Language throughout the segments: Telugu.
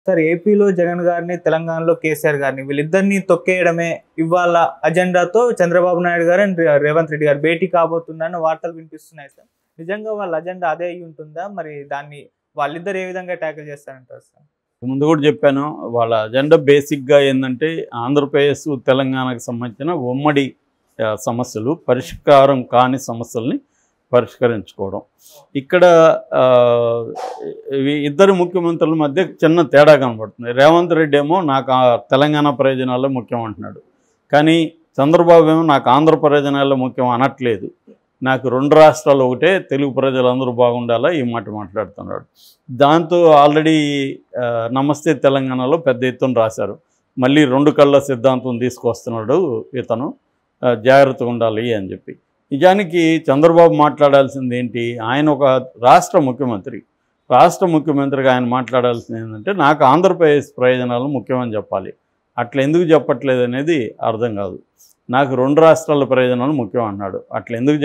సార్ ఏపీలో జగన్ గారిని, తెలంగాణలో కేసీఆర్ గారిని వీళ్ళిద్దరిని తొక్కేయడమే ఇవాళ అజెండాతో చంద్రబాబు నాయుడు గారు అండ్ రేవంత్ రెడ్డి గారు భేటీ కాబోతున్నారని వార్తలు వినిపిస్తున్నాయి సార్. నిజంగా వాళ్ళ అజెండా అదే అయి ఉంటుందా? మరి దాన్ని వాళ్ళిద్దరు ఏ విధంగా ట్యాకిల్ చేస్తారంటారు సార్? ముందు కూడా చెప్పాను, వాళ్ళ అజెండా బేసిక్గా ఏంటంటే ఆంధ్రప్రదేశ్ తెలంగాణకు సంబంధించిన ఉమ్మడి సమస్యలు, పరిష్కారం కాని సమస్యల్ని పరిష్కరించుకోవడం. ఇక్కడ ఇద్దరు ముఖ్యమంత్రుల మధ్య చిన్న తేడా కనబడుతుంది. రేవంత్ రెడ్డి ఏమో నాకు తెలంగాణ ప్రయోజనాలే ముఖ్యం అంటున్నాడు, కానీ చంద్రబాబు ఏమో నాకు ఆంధ్ర ప్రయోజనాలే ముఖ్యం అనట్లేదు. నాకు రెండు రాష్ట్రాలు ఒకటే, తెలుగు ప్రజలందరూ బాగుండాలా ఈ మాట మాట్లాడుతున్నాడు. దాంతో ఆల్రెడీ నమస్తే తెలంగాణలో పెద్ద ఎత్తున రాశారు. మళ్ళీ రెండు కళ్ళ సిద్ధాంతం తీసుకొస్తున్నాడు ఇతను, జాగ్రత్తగా ఉండాలి అని చెప్పి. నిజానికి చంద్రబాబు మాట్లాడాల్సింది ఏంటి? ఆయన ఒక రాష్ట్ర ముఖ్యమంత్రి. రాష్ట్ర ముఖ్యమంత్రిగా ఆయన మాట్లాడాల్సింది ఏంటంటే నాకు ఆంధ్రప్రదేశ్ ప్రయోజనాలు ముఖ్యమని చెప్పాలి. అట్లా ఎందుకు చెప్పట్లేదు అనేది అర్థం కాదు. నాకు రెండు రాష్ట్రాల ప్రయోజనాలు ముఖ్యం అన్నాడు. అట్లా ఎందుకు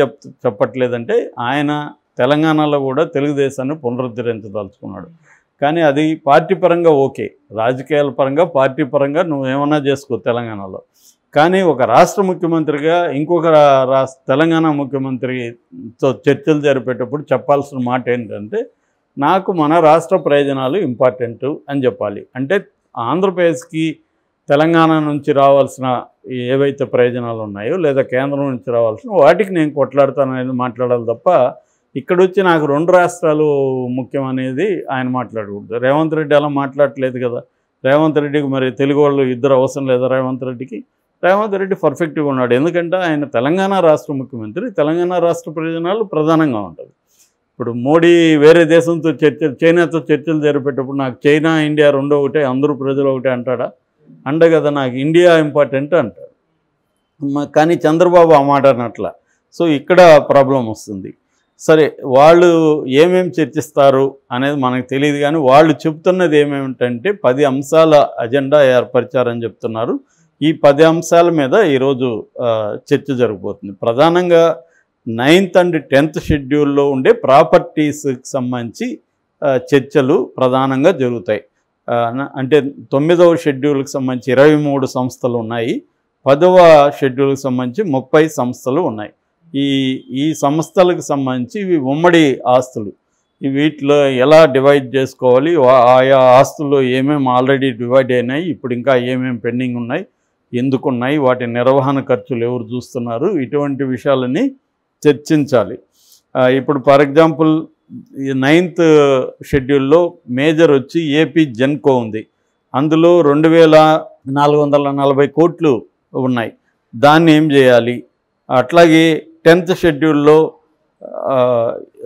చెప్పట్లేదంటే ఆయన తెలంగాణలో కూడా తెలుగుదేశాన్ని పునరుద్ధరించదలుచుకున్నాడు. కానీ అది పార్టీ పరంగా ఓకే, రాజకీయాల పరంగా పార్టీ పరంగా నువ్వేమన్నా చేసుకో తెలంగాణలో. కానీ ఒక రాష్ట్ర ముఖ్యమంత్రిగా ఇంకొక తెలంగాణ ముఖ్యమంత్రితో చర్చలు జరిపేటప్పుడు చెప్పాల్సిన మాట ఏంటంటే నాకు మన రాష్ట్ర ప్రయోజనాలు ఇంపార్టెంటు అని చెప్పాలి. అంటే ఆంధ్రప్రదేశ్కి తెలంగాణ నుంచి రావాల్సిన ఏవైతే ప్రయోజనాలు ఉన్నాయో లేదా కేంద్రం నుంచి రావాల్సిన వాటికి నేను కొట్లాడతాను అనేది మాట్లాడాలి తప్ప ఇక్కడ వచ్చి నాకు రెండు రాష్ట్రాలు ముఖ్యం అనేది ఆయన మాట్లాడకూడదు. రేవంత్ రెడ్డి అలా మాట్లాడలేదు కదా. రేవంత్ రెడ్డికి మరి తెలుగు వాళ్ళు ఇద్దరు అవసరం లేదా? రేవంత్ రెడ్డికి రేవంత్ రెడ్డి పర్ఫెక్ట్గా ఉన్నాడు. ఎందుకంటే ఆయన తెలంగాణ రాష్ట్ర ముఖ్యమంత్రి, తెలంగాణ రాష్ట్ర ప్రయోజనాలు ప్రధానంగా ఉంటుంది. ఇప్పుడు మోడీ వేరే దేశంతో చైనాతో చర్చలు జరిపేటప్పుడు నాకు చైనా ఇండియా రెండో ఒకటే, అందరూ ప్రజలు ఒకటే అంటాడా? అండ కదా, నాకు ఇండియా ఇంపార్టెంట్ అంటాడు. కానీ చంద్రబాబు ఆ మాట అన్నట్ల. సో ఇక్కడ ప్రాబ్లం వస్తుంది. సరే, వాళ్ళు ఏమేమి చర్చిస్తారు అనేది మనకు తెలియదు, కానీ వాళ్ళు చెప్తున్నది ఏమేమిటంటే 10 అంశాల అజెండా ఏర్పరిచారని చెప్తున్నారు. ఈ 10 అంశాల మీద ఈరోజు చర్చ జరగబోతుంది. ప్రధానంగా 9th and 10th షెడ్యూల్లో ఉండే ప్రాపర్టీస్కి సంబంధించి చర్చలు ప్రధానంగా జరుగుతాయి. అంటే 9వ షెడ్యూల్కి సంబంధించి 23 సంస్థలు ఉన్నాయి, 10వ షెడ్యూల్కి సంబంధించి 30 సంస్థలు ఉన్నాయి. ఈ సంస్థలకు సంబంధించి ఇవి ఉమ్మడి ఆస్తులు. వీటిలో ఎలా డివైడ్ చేసుకోవాలి, ఆయా ఆస్తుల్లో ఏమేమి ఆల్రెడీ డివైడ్ అయినాయి, ఇప్పుడు ఇంకా ఏమేమి పెండింగ్ ఉన్నాయి, ఎందుకున్నాయి, వాటి నిర్వహణ ఖర్చులు ఎవరు చూస్తున్నారు, ఇటువంటి విషయాలని చర్చించాలి. ఇప్పుడు ఫర్ ఎగ్జాంపుల్ 9th షెడ్యూల్లో మేజర్ వచ్చి ఏపీ జెన్కో ఉంది. అందులో 2440 కోట్లు ఉన్నాయి. దాన్ని ఏం చేయాలి? అట్లాగే 10th షెడ్యూల్లో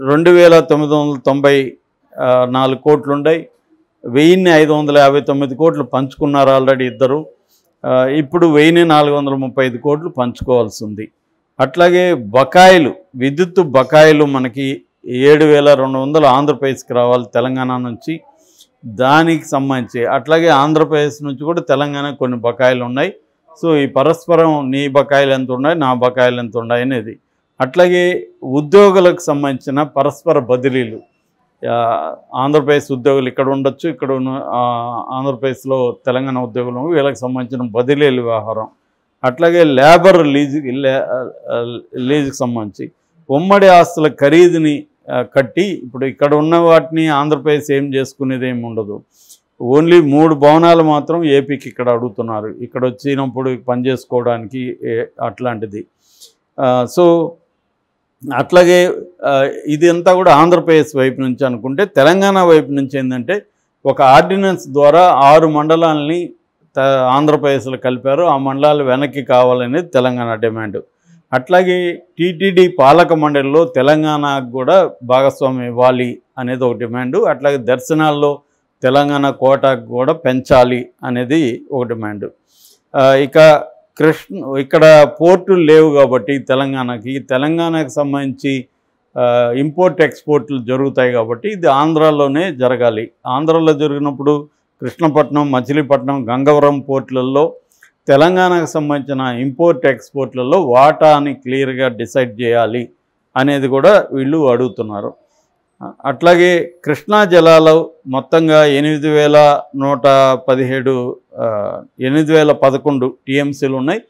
2994 కోట్లు ఉన్నాయి. 1559 కోట్లు పంచుకున్నారు ఆల్రెడీ ఇద్దరు. ఇప్పుడు 1435 కోట్లు పంచుకోవాల్సి ఉంది. అట్లాగే బకాయిలు, విద్యుత్ బకాయిలు మనకి 7200 ఆంధ్రప్రదేశ్కి రావాలి తెలంగాణ నుంచి, దానికి సంబంధించి. అట్లాగే ఆంధ్రప్రదేశ్ నుంచి కూడా తెలంగాణ కొన్ని బకాయిలు ఉన్నాయి. సో ఈ పరస్పరం నీ బకాయిలు ఎంత ఉన్నాయి, నా బకాయిలు ఎంత ఉన్నాయి అనేది. అట్లాగే ఉద్యోగులకు సంబంధించిన పరస్పర బదిలీలు, ఆంధ్రప్రదేశ్ ఉద్యోగులు ఇక్కడ ఉండొచ్చు, ఇక్కడ ఉన్న ఆంధ్రప్రదేశ్లో తెలంగాణ ఉద్యోగులు, వీళ్ళకి సంబంధించిన బదిలీల వ్యవహారం. అట్లాగే లేబర్ లీజుకి సంబంధించి ఉమ్మడి ఆస్తుల ఖరీదుని కట్టి, ఇప్పుడు ఇక్కడ ఉన్న వాటిని ఆంధ్రప్రదేశ్ ఏం చేసుకునేది ఏమి ఉండదు. ఓన్లీ 3 భవనాలు మాత్రం ఏపీకి ఇక్కడ అడుగుతున్నారు, ఇక్కడ వచ్చినప్పుడు పని చేసుకోవడానికి అట్లాంటిది. సో అట్లాగే ఇది అంతా కూడా ఆంధ్రప్రదేశ్ వైపు నుంచి అనుకుంటే, తెలంగాణ వైపు నుంచి ఏంటంటే ఒక ఆర్డినెన్స్ ద్వారా 6 మండలాలని ఆంధ్రప్రదేశ్లో కలిపారు. ఆ మండలాలు వెనక్కి కావాలనేది తెలంగాణ డిమాండ్. అట్లాగే టీటీడీ పాలక మండలిలో తెలంగాణకు కూడా భాగస్వామ్యం ఇవ్వాలి అనేది ఒక డిమాండు. అట్లాగే దర్శనాల్లో తెలంగాణ కోటాకు కూడా పెంచాలి అనేది ఒక డిమాండు. ఇక ఇక్కడ పోర్టులు లేవు కాబట్టి తెలంగాణకు సంబంధించి ఇంపోర్ట్ ఎక్స్పోర్ట్లు జరుగుతాయి కాబట్టి ఇది ఆంధ్రాలోనే జరగాలి. ఆంధ్రాలో జరిగినప్పుడు కృష్ణపట్నం, మచిలీపట్నం, గంగవరం పోర్టులలో తెలంగాణకు సంబంధించిన ఇంపోర్ట్ ఎక్స్పోర్ట్లలో వాటాని క్లియర్గా డిసైడ్ చేయాలి అనేది కూడా వీళ్ళు అడుగుతున్నారు. అట్లాగే కృష్ణా జలాలు మొత్తంగా 8,117 8,011 టీఎంసీలు ఉన్నాయి.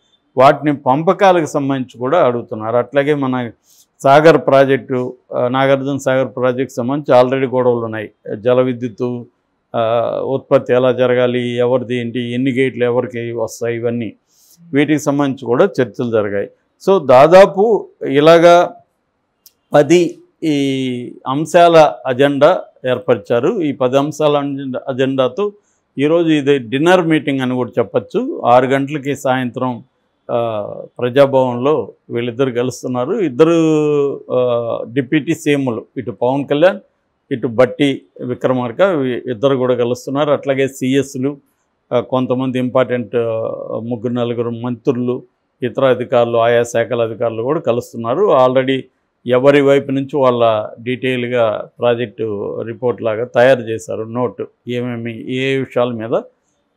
వాటిని పంపకాలకు సంబంధించి కూడా అడుగుతున్నారు. అట్లాగే మన సాగర్ ప్రాజెక్టు, నాగార్జున సాగర్ ప్రాజెక్టు సంబంధించి ఆల్రెడీ గొడవలు ఉన్నాయి. జల విద్యుత్తు ఉత్పత్తి ఎలా జరగాలి, ఎవరిది ఏంటి, ఎన్ని గేట్లు ఎవరికి వస్తాయి, ఇవన్నీ వీటికి సంబంధించి కూడా చర్చలు జరిగాయి. సో దాదాపు ఇలాగా 10 ఈ అంశాల అజెండా ఏర్పరిచారు. ఈ 10 అంశాల అజెండాతో ఈరోజు ఇది డిన్నర్ మీటింగ్ అని కూడా చెప్పచ్చు. 6 గంటలకి సాయంత్రం ప్రజాభవన్లో వీళ్ళిద్దరు కలుస్తున్నారు. ఇద్దరు డిప్యూటీ సీఎంలు, ఇటు పవన్ కళ్యాణ్ ఇటు బట్టి విక్రమార్క ఇద్దరు కూడా కలుస్తున్నారు. అట్లాగే సిఎస్లు, కొంతమంది ఇంపార్టెంట్ 3-4 మంత్రులు, ఇతర అధికారులు, ఆయా శాఖల అధికారులు కూడా కలుస్తున్నారు. ఆల్రెడీ ఎవరి వైపు నుంచి వాళ్ళ డీటెయిల్గా ప్రాజెక్టు రిపోర్ట్ లాగా తయారు చేశారు. నోటు ఏమేమి ఏ విషయాల మీద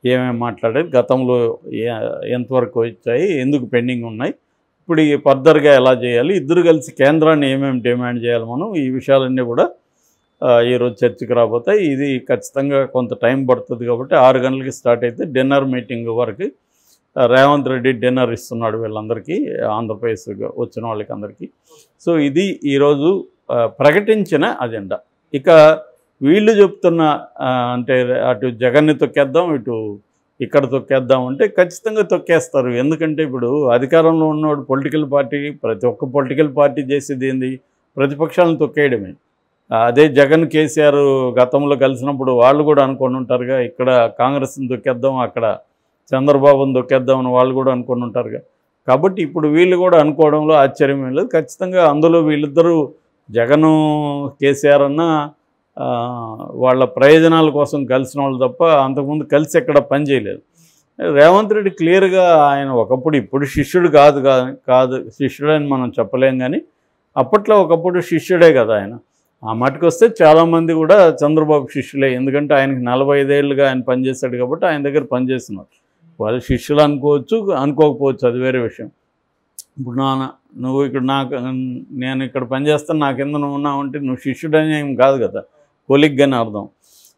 ఏమేమి మాట్లాడారు, గతంలో ఎంతవరకు వచ్చాయి, ఎందుకు పెండింగ్ ఉన్నాయి, ఇప్పుడు ఈ ఫర్దర్గా ఎలా చేయాలి, ఇద్దరు కలిసి కేంద్రాన్ని ఏమేమి డిమాండ్ చేయాలి, మనం ఈ విషయాలన్నీ కూడా ఈరోజు చర్చకు రాబోతాయి. ఇది ఖచ్చితంగా కొంత టైం పడుతుంది కాబట్టి 6 గంటలకి స్టార్ట్ అయితే డిన్నర్ మీటింగ్ వరకు రేవంత్ రెడ్డి డిన్నర్ ఇస్తున్నాడు వీళ్ళందరికీ, ఆంధ్రప్రదేశ్ వచ్చిన వాళ్ళకి అందరికీ. సో ఇది ఈరోజు ప్రకటించిన అజెండా. ఇక వీళ్ళు చెప్తున్న అంటే అటు జగన్ని తొక్కేద్దాం, ఇటు ఇక్కడ తొక్కేద్దాం అంటే ఖచ్చితంగా తొక్కేస్తారు. ఎందుకంటే ఇప్పుడు అధికారంలో ఉన్నవాడు పొలిటికల్ పార్టీ, ప్రతి ఒక్క పొలిటికల్ పార్టీ చేసేది ఏంది, ప్రతిపక్షాలను తొక్కేయడమే. అదే జగన్ కేసీఆర్ గతంలో కలిసినప్పుడు వాళ్ళు కూడా అనుకొని ఉంటారుగా, ఇక్కడ కాంగ్రెస్ని తొక్కేద్దాం, అక్కడ చంద్రబాబుని తొక్కేద్దామని వాళ్ళు కూడా అనుకొని ఉంటారుగా. కాబట్టి ఇప్పుడు వీళ్ళు కూడా అనుకోవడంలో ఆశ్చర్యం ఏం లేదు. ఖచ్చితంగా అందులో వీళ్ళిద్దరూ జగను కేసీఆర్ అన్న వాళ్ళ ప్రయోజనాల కోసం కలిసిన వాళ్ళు తప్ప అంతకుముందు కలిసి ఎక్కడ పని చేయలేదు. రేవంత్ రెడ్డి క్లియర్గా ఆయన ఒకప్పుడు, ఇప్పుడు శిష్యుడు కాదు శిష్యుడని మనం చెప్పలేం, కానీ అప్పట్లో ఒకప్పుడు శిష్యుడే కదా ఆయన. ఆ మటుకు వస్తే చాలామంది కూడా చంద్రబాబు శిష్యులే. ఎందుకంటే ఆయనకి 45 ఏళ్ళుగా ఆయన పనిచేశాడు కాబట్టి ఆయన దగ్గర పనిచేస్తున్నారు. వాళ్ళు శిష్యులు అనుకోవచ్చు, అనుకోకపోవచ్చు, అది వేరే విషయం. ఇప్పుడు నువ్వు ఇక్కడ నేను ఇక్కడ పనిచేస్తాను, నా కింద నువ్వు ఉన్నావు అంటే నువ్వు శిష్యుడని ఏం కాదు కదా, కొలిగ్ అని అర్థం.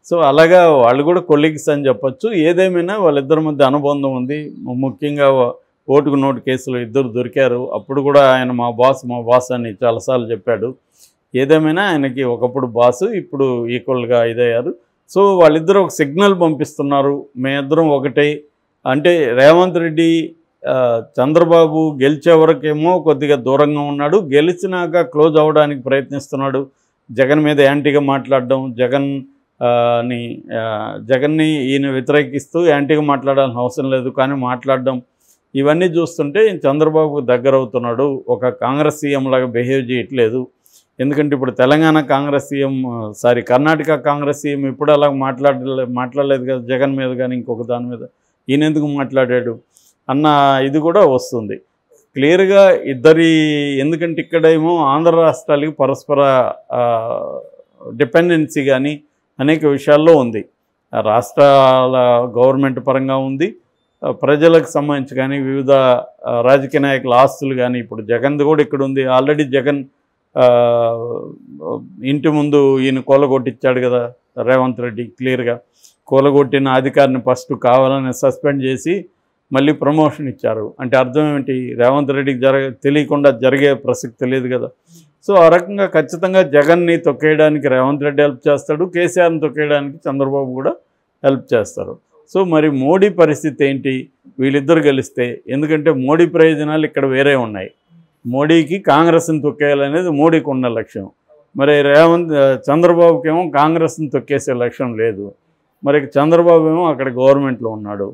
సో అలాగా వాళ్ళు కూడా కొలిగ్స్ అని చెప్పచ్చు. ఏదేమైనా వాళ్ళిద్దరి మధ్య అనుబంధం ఉంది. ముఖ్యంగా ఓటుకు నోటు కేసులో ఇద్దరు దొరికారు. అప్పుడు కూడా ఆయన మా బాస్ అని చాలాసార్లు చెప్పాడు. ఏదేమైనా ఆయనకి ఒకప్పుడు బాసు, ఇప్పుడు ఈక్వల్గా ఇదయ్యారు. సో వాళ్ళిద్దరూ ఒక సిగ్నల్ పంపిస్తున్నారు, మేమిద్దరం ఒకటే. అంటే రేవంత్ రెడ్డి చంద్రబాబు గెలిచే వరకేమో కొద్దిగా దూరంగా ఉన్నాడు, గెలిచినాక క్లోజ్ అవ్వడానికి ప్రయత్నిస్తున్నాడు. జగన్ మీద యాంటీగా మాట్లాడడం, జగన్ని ఈయన వ్యతిరేకిస్తూ యాంటీగా మాట్లాడాల్సిన అవసరం లేదు కానీ మాట్లాడడం, ఇవన్నీ చూస్తుంటే చంద్రబాబుకు దగ్గర అవుతున్నాడు. ఒక కాంగ్రెస్ సీఎం లాగా బిహేవ్ చేయట్లేదు. ఎందుకంటే ఇప్పుడు తెలంగాణ కాంగ్రెస్ సీఎం, కర్ణాటక కాంగ్రెస్ సీఎం ఇప్పుడు అలా మాట్లాడలేదు కదా జగన్ మీద కానీ ఇంకొక దాని మీద, ఈయన ఎందుకు మాట్లాడాడు అన్న ఇది కూడా వస్తుంది క్లియర్గా ఎందుకంటే ఇక్కడేమో ఆంధ్ర రాష్ట్రాలకి పరస్పర డిపెండెన్సీ కానీ అనేక విషయాల్లో ఉంది. రాష్ట్రాల గవర్నమెంట్ పరంగా ఉంది, ప్రజలకు సంబంధించి కానీ వివిధ రాజకీయ నాయకుల ఆస్తులు కానీ. ఇప్పుడు జగన్ది కూడా ఇక్కడ ఉంది. ఆల్రెడీ జగన్ ఇంటి ముందు ఈయన కూలగొట్టించాడు కదా రేవంత్ రెడ్డి. క్లియర్గా కూలగొట్టిన అధికారిని ఫస్ట్ కావాలని సస్పెండ్ చేసి మళ్ళీ ప్రమోషన్ ఇచ్చారు. అంటే అర్థం ఏమిటి, రేవంత్ రెడ్డికి తెలియకుండా జరిగే ప్రసక్తి లేదు కదా. సో ఆ రకంగా ఖచ్చితంగా జగన్ని తొక్కేయడానికి రేవంత్ రెడ్డి హెల్ప్ చేస్తాడు, కేసీఆర్ని తొక్కేయడానికి చంద్రబాబు కూడా హెల్ప్ చేస్తారు. సో మరి మోడీ పరిస్థితి ఏంటి వీళ్ళిద్దరు గెలిస్తే? ఎందుకంటే మోడీ ప్రయోజనాలు ఇక్కడ వేరే ఉన్నాయి. మోడీకి కాంగ్రెస్ని తొక్కేయాలనేది మోడీకి ఉన్న లక్ష్యం. మరి చంద్రబాబుకి ఏమో కాంగ్రెస్ని తొక్కేసే లక్ష్యం లేదు. మరి చంద్రబాబు ఏమో అక్కడ గవర్నమెంట్లో ఉన్నాడు.